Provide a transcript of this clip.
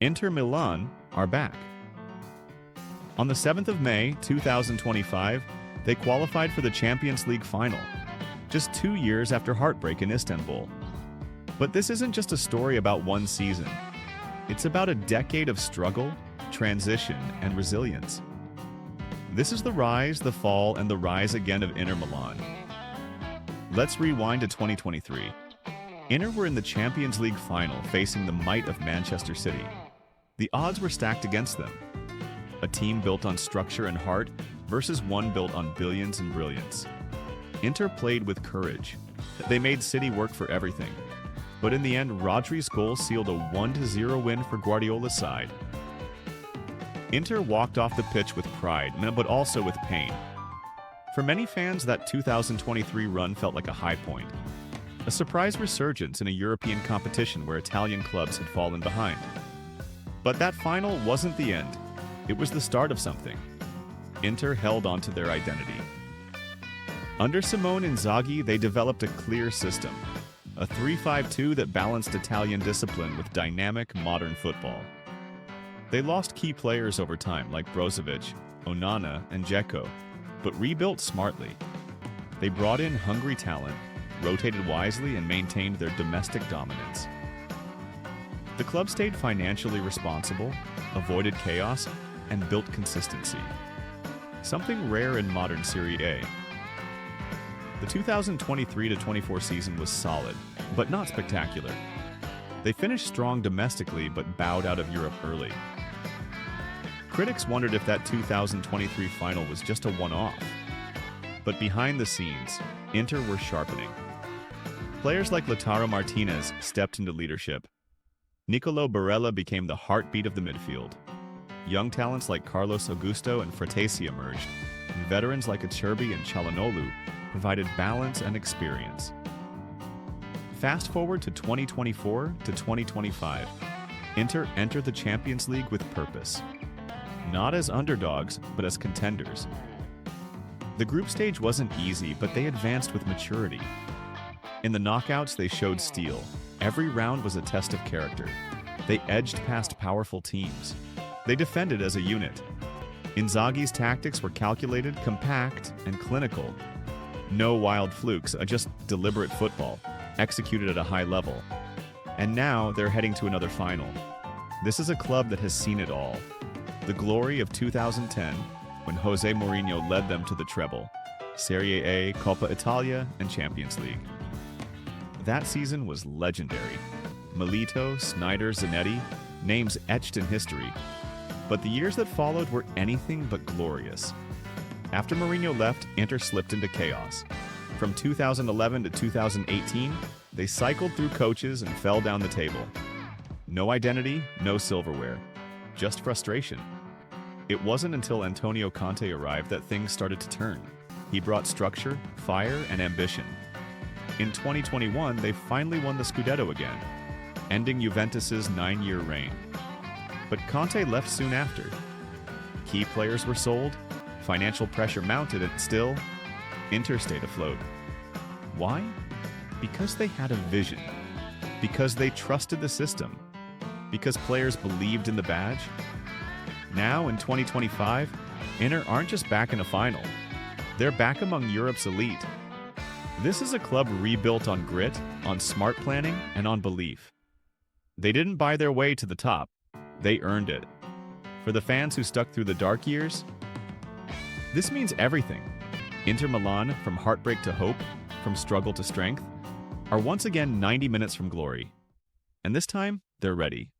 Inter Milan are back. On the 7th of May 2025, they qualified for the Champions League final, just 2 years after Heartbreak in Istanbul. But this isn't just a story about one season. It's about a decade of struggle, transition, and resilience. This is the rise, the fall, and the rise again of Inter Milan. Let's rewind to 2023. Inter were in the Champions League final facing the might of Manchester City. The odds were stacked against them. A team built on structure and heart versus one built on billions and brilliance. Inter played with courage. They made City work for everything. But in the end, Rodri's goal sealed a 1-0 win for Guardiola's side. Inter walked off the pitch with pride, but also with pain. For many fans, that 2023 run felt like a high point. A surprise resurgence in a European competition where Italian clubs had fallen behind. But that final wasn't the end. It was the start of something. Inter held onto their identity. Under Simone Inzaghi, they developed a clear system. A 3-5-2 that balanced Italian discipline with dynamic, modern football. They lost key players over time like Brozovic, Onana, and Dzeko, but rebuilt smartly. They brought in hungry talent, rotated wisely, and maintained their domestic dominance. The club stayed financially responsible, avoided chaos, and built consistency. Something rare in modern Serie A. The 2023-24 season was solid, but not spectacular. They finished strong domestically but bowed out of Europe early. Critics wondered if that 2023 final was just a one-off. But behind the scenes, Inter were sharpening. Players like Lautaro Martinez stepped into leadership. Nicolo Barella became the heartbeat of the midfield. Young talents like Carlos Augusto and Fratesi emerged, and veterans like Acerbi and Çalhanoğlu provided balance and experience. Fast forward to 2024 to 2025, Inter entered the Champions League with purpose. Not as underdogs, but as contenders. The group stage wasn't easy, but they advanced with maturity. In the knockouts, they showed steel. Every round was a test of character. They edged past powerful teams. They defended as a unit. Inzaghi's tactics were calculated, compact, and clinical. No wild flukes, just deliberate football, executed at a high level. And now they're heading to another final. This is a club that has seen it all. The glory of 2010, when Jose Mourinho led them to the treble, Serie A, Coppa Italia, and Champions League. That season was legendary. Milito, Sneijder, Zanetti, names etched in history. But the years that followed were anything but glorious. After Mourinho left, Inter slipped into chaos. From 2011 to 2018, they cycled through coaches and fell down the table. No identity, no silverware, just frustration. It wasn't until Antonio Conte arrived that things started to turn. He brought structure, fire, and ambition. In 2021, they finally won the Scudetto again, ending Juventus's 9-year reign. But Conte left soon after. Key players were sold, financial pressure mounted, and still, Inter stayed afloat. Why? Because they had a vision. Because they trusted the system. Because players believed in the badge. Now, in 2025, Inter aren't just back in a final. They're back among Europe's elite. This is a club rebuilt on grit, on smart planning, and on belief. They didn't buy their way to the top. They earned it. For the fans who stuck through the dark years, this means everything. Inter Milan, from heartbreak to hope, from struggle to strength, are once again 90 minutes from glory. And this time, they're ready.